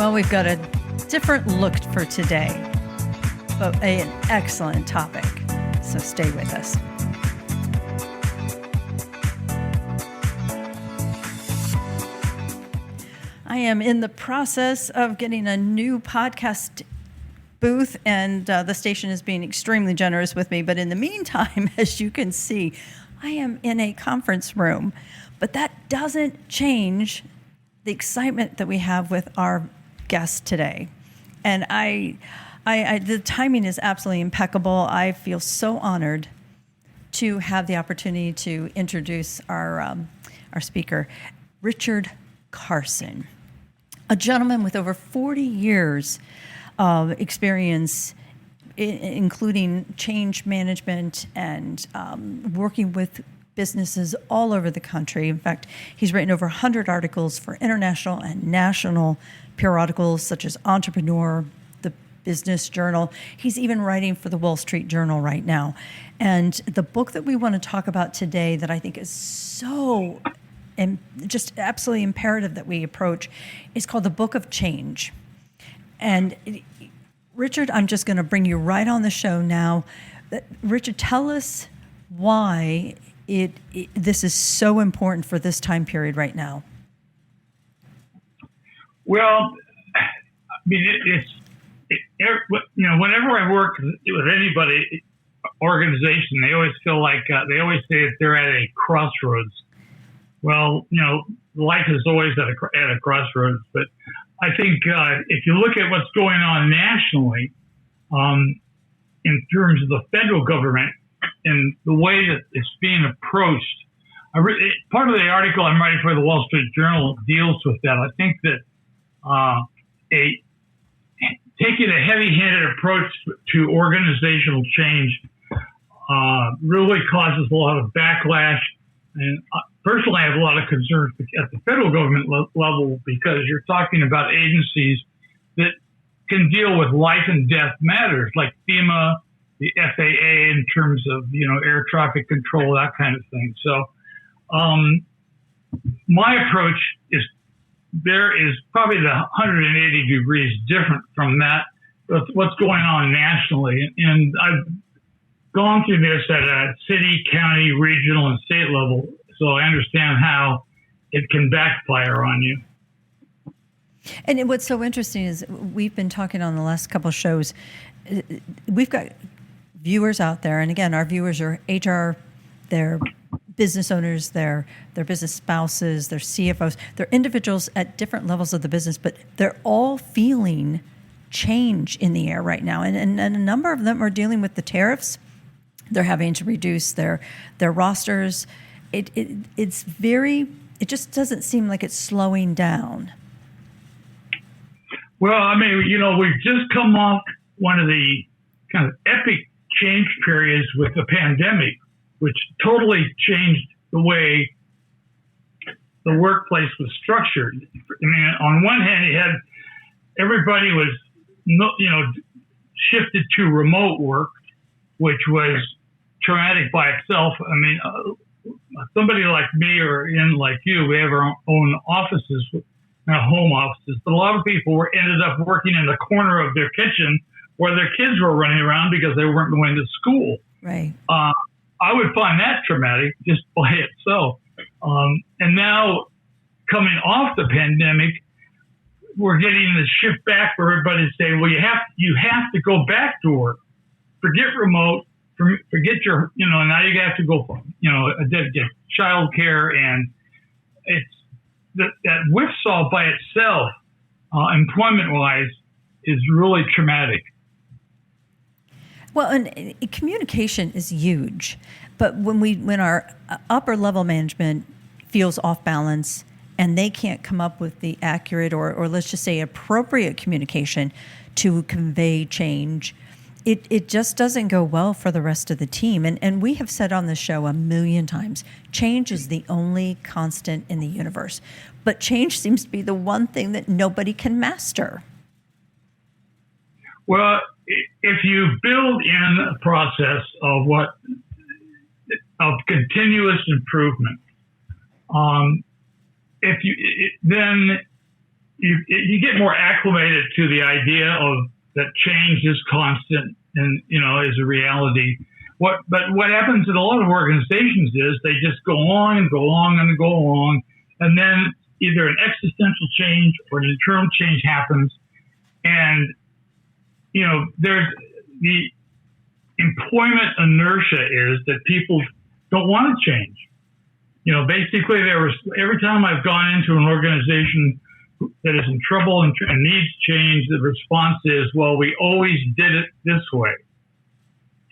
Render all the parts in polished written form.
Well, we've got a different look for today, but an excellent topic. So stay with us. I am in the process of getting a new podcast booth, and the station is being extremely generous with me. But in the meantime, as you can see, I am in a conference room. But that doesn't change the excitement that we have with our guest today. And the timing is absolutely impeccable. I feel so honored to have the opportunity to introduce our speaker, Richard Carson, a gentleman with over 40 years of experience, including change management and working with businesses all over the country. In fact, he's written over 100 articles for international and national periodicals such as Entrepreneur, the Business Journal. He's even writing for the Wall Street Journal right now. And the book that we want to talk about today that I think is so and just absolutely imperative that we approach is called The Book of Change. And Richard, I'm just going to bring you right on the show now. Richard, tell us why this is so important for this time period right now. Well, I mean, whenever I work with anybody, organization, they always feel like they always say that they're at a crossroads. Well, life is always at a crossroads, but I think if you look at what's going on nationally, in terms of the federal government and the way that it's being approached, part of the article I'm writing for the Wall Street Journal deals with that. I think that taking a heavy-handed approach to organizational change really causes a lot of backlash. And personally, I have a lot of concerns at the federal government level because you're talking about agencies that can deal with life and death matters like FEMA, the FAA in terms of, air traffic control, that kind of thing. So my approach is there is probably the 180 degrees different from that, what's going on nationally. And I've gone through this at a city, county, regional, and state level, so I understand how it can backfire on you. And what's so interesting is we've been talking on the last couple of shows. We've got viewers out there, and again, our viewers are HR, they're business owners, they're business spouses, they're CFOs, they're individuals at different levels of the business, but they're all feeling change in the air right now. And a number of them are dealing with the tariffs. They're having to reduce their rosters. It just doesn't seem like it's slowing down. Well, I mean, we've just come off one of the kind of epic change periods with the pandemic, which totally changed the way the workplace was structured. I mean, on one hand, you had everybody was, shifted to remote work, which was traumatic by itself. I mean, somebody like me or like you, we have our own offices, home offices, but a lot of people ended up working in the corner of their kitchen where their kids were running around because they weren't going to school. Right. I would find that traumatic just by itself. And now coming off the pandemic, we're getting the shift back for everybody to say, well, you have to go back to work. Forget remote, forget your, now you have to go, get childcare, and it's that whipsaw by itself, employment-wise, is really traumatic. Well, and communication is huge, but when our upper level management feels off balance and they can't come up with the accurate or let's just say appropriate communication to convey change, it just doesn't go well for the rest of the team. And we have said on the show a million times, change is the only constant in the universe, but change seems to be the one thing that nobody can master. Well, if you build in a process of continuous improvement, then you get more acclimated to the idea of that change is constant and, is a reality. But what happens in a lot of organizations is they just go along and go along and go along, and then either an existential change or an internal change happens. And, there's the employment inertia is that people don't want to change. Basically every time I've gone into an organization that is in trouble and needs change, the response is, well, we always did it this way.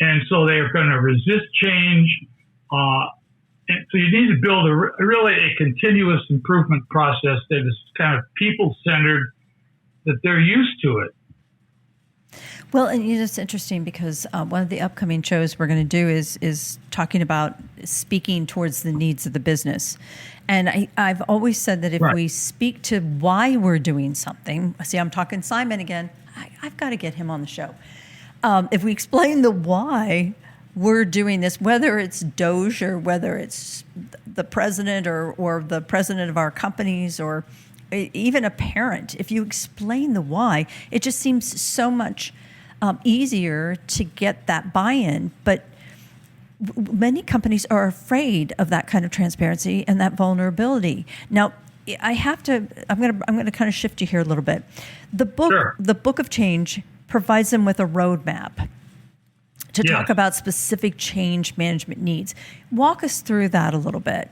And so they're going to resist change. And so you need to build a continuous improvement process that is kind of people-centered, that they're used to it. Well, and it's interesting because one of the upcoming shows we're going to do is talking about speaking towards the needs of the business. And I've always said that if we speak to why we're doing something, see, I'm talking Simon again, I've got to get him on the show. If we explain the why we're doing this, whether it's Doge or whether it's the president or the president of our companies or even a parent, if you explain the why, it just seems so much easier to get that buy-in. But many companies are afraid of that kind of transparency and that vulnerability. Now, I'm going to kind of shift you here a little bit. The Book of Change provides them with a roadmap to talk about specific change management needs. Walk us through that a little bit.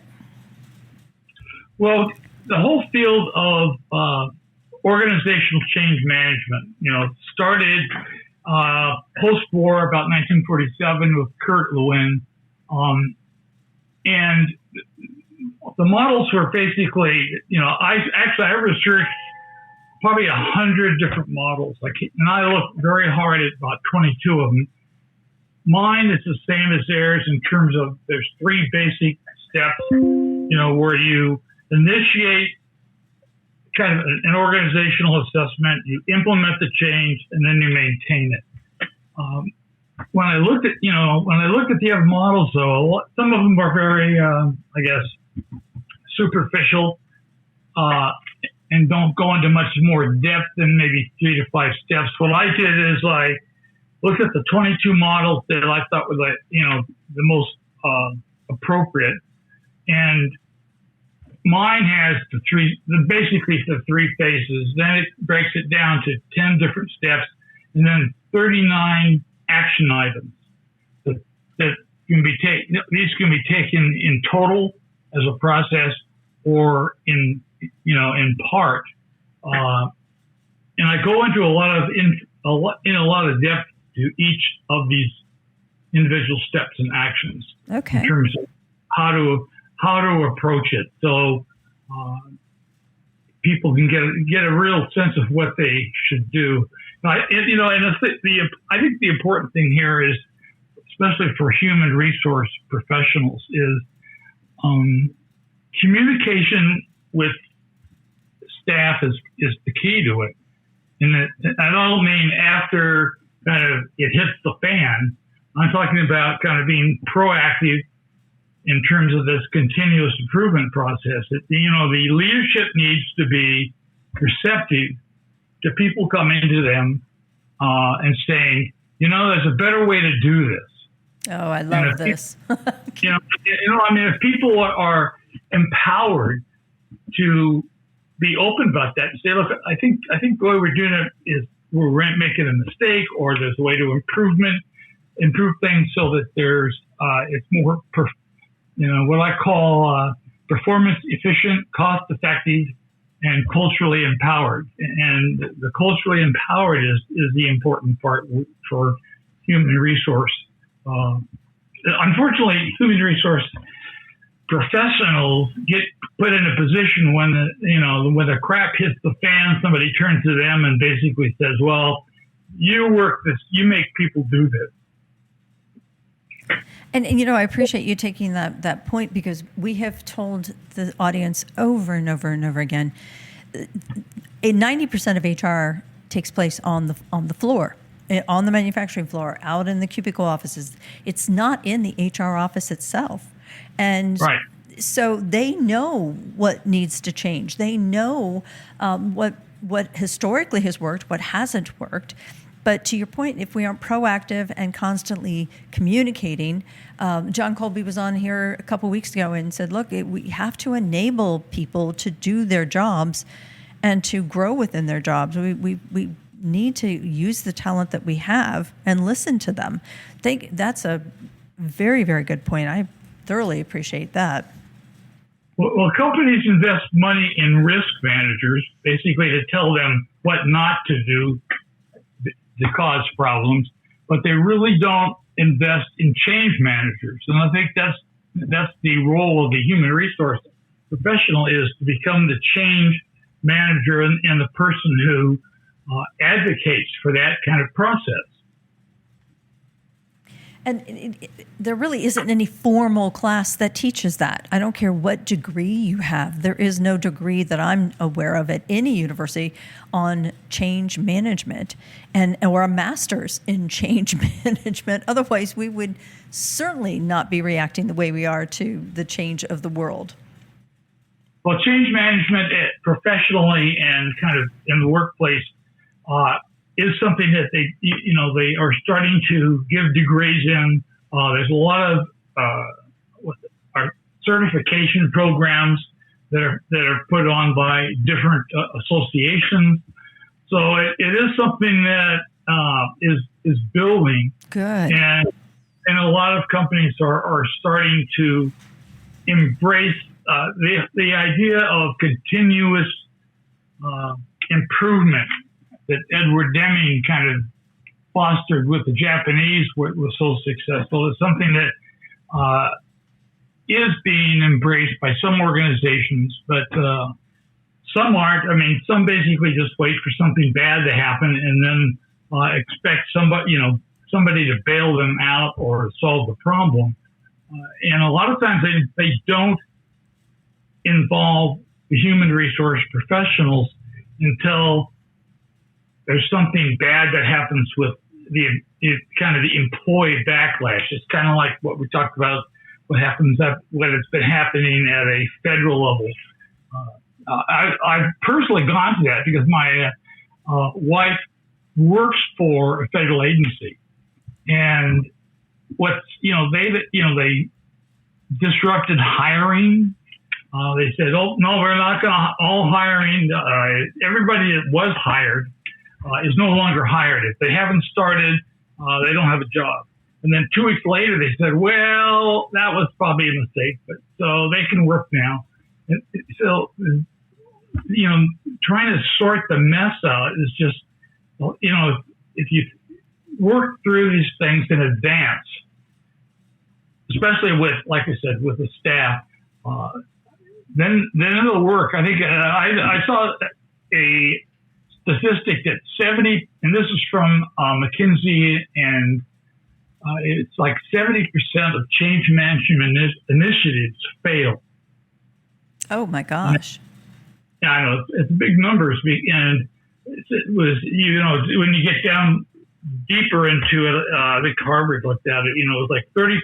Well, the whole field of organizational change management, started post-war, about 1947, with Kurt Lewin, and the models were basically, I researched probably 100 different models, and I looked very hard at about 22 of them. Mine is the same as theirs in terms of there's 3 basic steps, where you initiate kind of an organizational assessment, you implement the change, and then you maintain it. When I looked at the other models, though, some of them are very, superficial, and don't go into much more depth than maybe 3 to 5 steps. What I did is I looked at the 22 models that I thought were the most appropriate, and mine has basically the 3 phases. Then it breaks it down to 10 different steps, and then 39 action items that can be taken. These can be taken in total as a process, or in part. And I go into a lot of depth to each of these individual steps and actions. Okay. In terms of how to approach it, so people can get a real sense of what they should do. I think the important thing here is, especially for human resource professionals, is communication with staff is the key to it. And I don't mean after kind of it hits the fan. I'm talking about kind of being proactive in terms of this continuous improvement process. The leadership needs to be receptive to people coming to them and saying, there's a better way to do this. Oh, I love this. If people are empowered to be open about that and say, look, I think the way we're doing it is we're making a mistake, or there's a way to improve things so that there's it's more what I call performance efficient, cost effective, and culturally empowered. And the culturally empowered is the important part for human resource. Unfortunately, human resource professionals get put in a position when the crap hits the fan, somebody turns to them and basically says, well, you make people do this. And I appreciate you taking that point, because we have told the audience over and over and over again, 90% of HR takes place on the floor, on the manufacturing floor, out in the cubicle offices. It's not in the HR office itself. And so they know what needs to change. They know what what historically has worked, what hasn't worked. But to your point, if we aren't proactive and constantly communicating, John Colby was on here a couple weeks ago and said, look, we have to enable people to do their jobs and to grow within their jobs. We need to use the talent that we have and listen to them. That's a very, very good point. I thoroughly appreciate that. Well, companies invest money in risk managers, basically to tell them what not to do to cause problems, but they really don't invest in change managers. And I think that's the role of the human resource professional, is to become the change manager and the person who advocates for that kind of process. And there really isn't any formal class that teaches that. I don't care what degree you have. There is no degree that I'm aware of at any university on change management or a master's in change management. Otherwise, we would certainly not be reacting the way we are to the change of the world. Well, change management professionally and kind of in the workplace is something that they are starting to give degrees in. There's a lot of certification programs that are put on by different associations. So it is something that is building. Good. And a lot of companies are starting to embrace the idea of continuous improvement that Edward Deming kind of fostered with the Japanese was so successful. It's something that is being embraced by some organizations, but some aren't. I mean, some basically just wait for something bad to happen and then expect somebody to bail them out or solve the problem. And a lot of times they don't involve the human resource professionals until there's something bad that happens with the employee backlash. It's kind of like what we talked about, what happens when it's been happening at a federal level. I've personally gone to that because my wife works for a federal agency, and they disrupted hiring. They said, "Oh no, we're not going to all hiring." Everybody that was hired is no longer hired. If they haven't started, they don't have a job. And then 2 weeks later, they said, well, that was probably a mistake, but so they can work now. And so, trying to sort the mess out is just, if you work through these things in advance, especially with, like I said, with the staff, then it'll work. I think I saw a statistic that 70, and this is from McKinsey, and it's like 70% of change management initiatives fail. Oh my gosh! I know it's big numbers, and it was when you get down deeper into it, I think Harvard looked at it. It was like 30%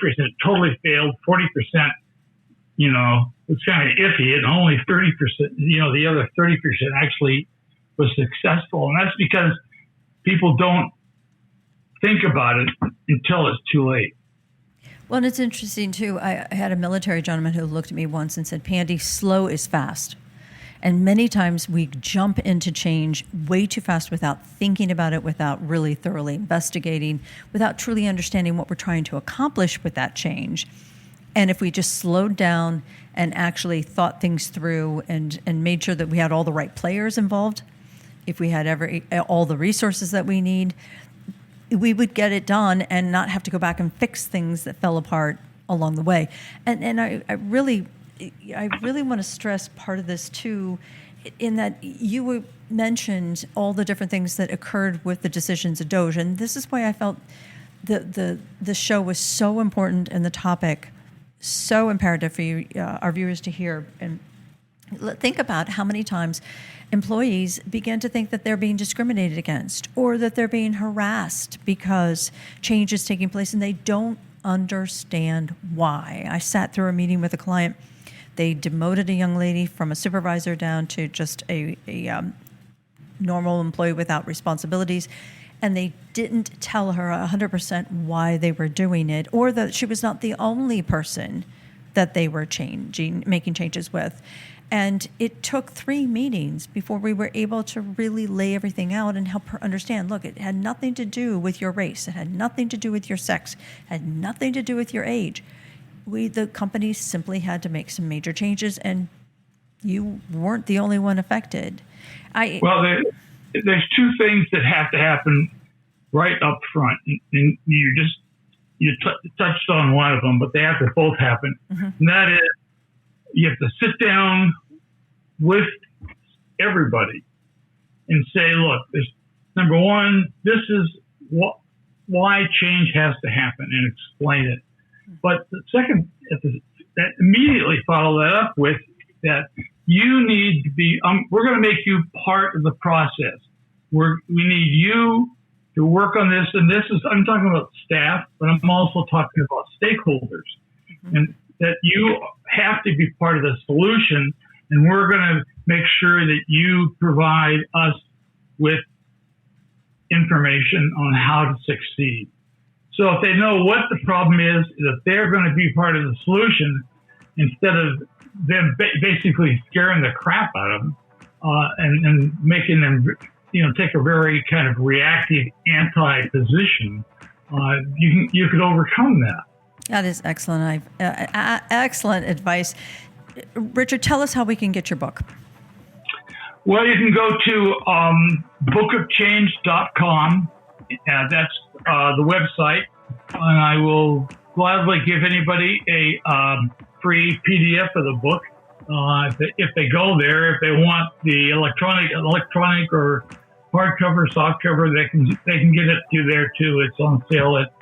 totally failed, 40%, it's kind of iffy, and only 30%, the other 30% actually was successful. And that's because people don't think about it until it's too late. Well, and it's interesting too. I had a military gentleman who looked at me once and said, Pandy, slow is fast. And many times we jump into change way too fast without thinking about it, without really thoroughly investigating, without truly understanding what we're trying to accomplish with that change. And if we just slowed down and actually thought things through and made sure that we had all the right players involved, if we had all the resources that we need, we would get it done and not have to go back and fix things that fell apart along the way. And I really want to stress part of this too, in that you mentioned all the different things that occurred with the decisions of DOGE, and this is why I felt the show was so important and the topic so imperative for you, our viewers, to hear. And think about how many times employees begin to think that they're being discriminated against or that they're being harassed because change is taking place and they don't understand why. I sat through a meeting with a client. They demoted a young lady from a supervisor down to just a normal employee without responsibilities. And they didn't tell her 100% why they were doing it, or that she was not the only person that they were making changes with. And it took 3 meetings before we were able to really lay everything out and help her understand, look, it had nothing to do with your race. It had nothing to do with your sex. It had nothing to do with your age. The company simply had to make some major changes, and you weren't the only one affected. Well, there's 2 things that have to happen right up front. And you touched on one of them, but they have to both happen. Mm-hmm. And that is, you have to sit down with everybody and say, look, number one, this is why change has to happen, and explain it. But the second, that immediately follow that up with that you need to be, we're going to make you part of the process. We need you to work on this. And I'm talking about staff, but I'm also talking about stakeholders. Mm-hmm. And that you have to be part of the solution, and we're going to make sure that you provide us with information on how to succeed. So if they know what the problem is, that they're going to be part of the solution instead of them basically scaring the crap out of them and making them, take a very kind of reactive anti-position. You could overcome that. That is excellent. Excellent advice. Richard, tell us how we can get your book. Well, you can go to bookofchange.com. That's the website. And I will gladly give anybody a free PDF of the book. If they go there, if they want the electronic or hardcover, softcover, they can get it to there too. It's on sale at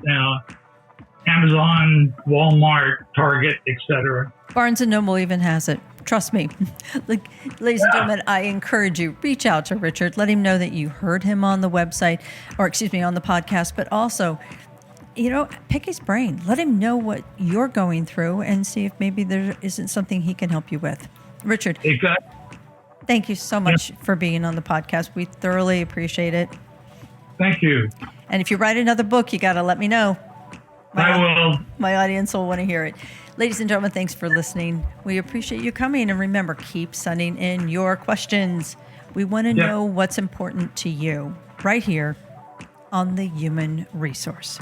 Amazon, Walmart, Target, etc. Barnes & Noble even has it. Trust me. Ladies and gentlemen, I encourage you, reach out to Richard. Let him know that you heard him on the website, on the podcast, but also, pick his brain. Let him know what you're going through and see if maybe there isn't something he can help you with. Richard, exactly. Thank you so much for being on the podcast. We thoroughly appreciate it. Thank you. And if you write another book, you got to let me know. I will. My audience will want to hear it. Ladies and gentlemen, thanks for listening. We appreciate you coming. And remember, keep sending in your questions. We want to know what's important to you right here on The Human Resource.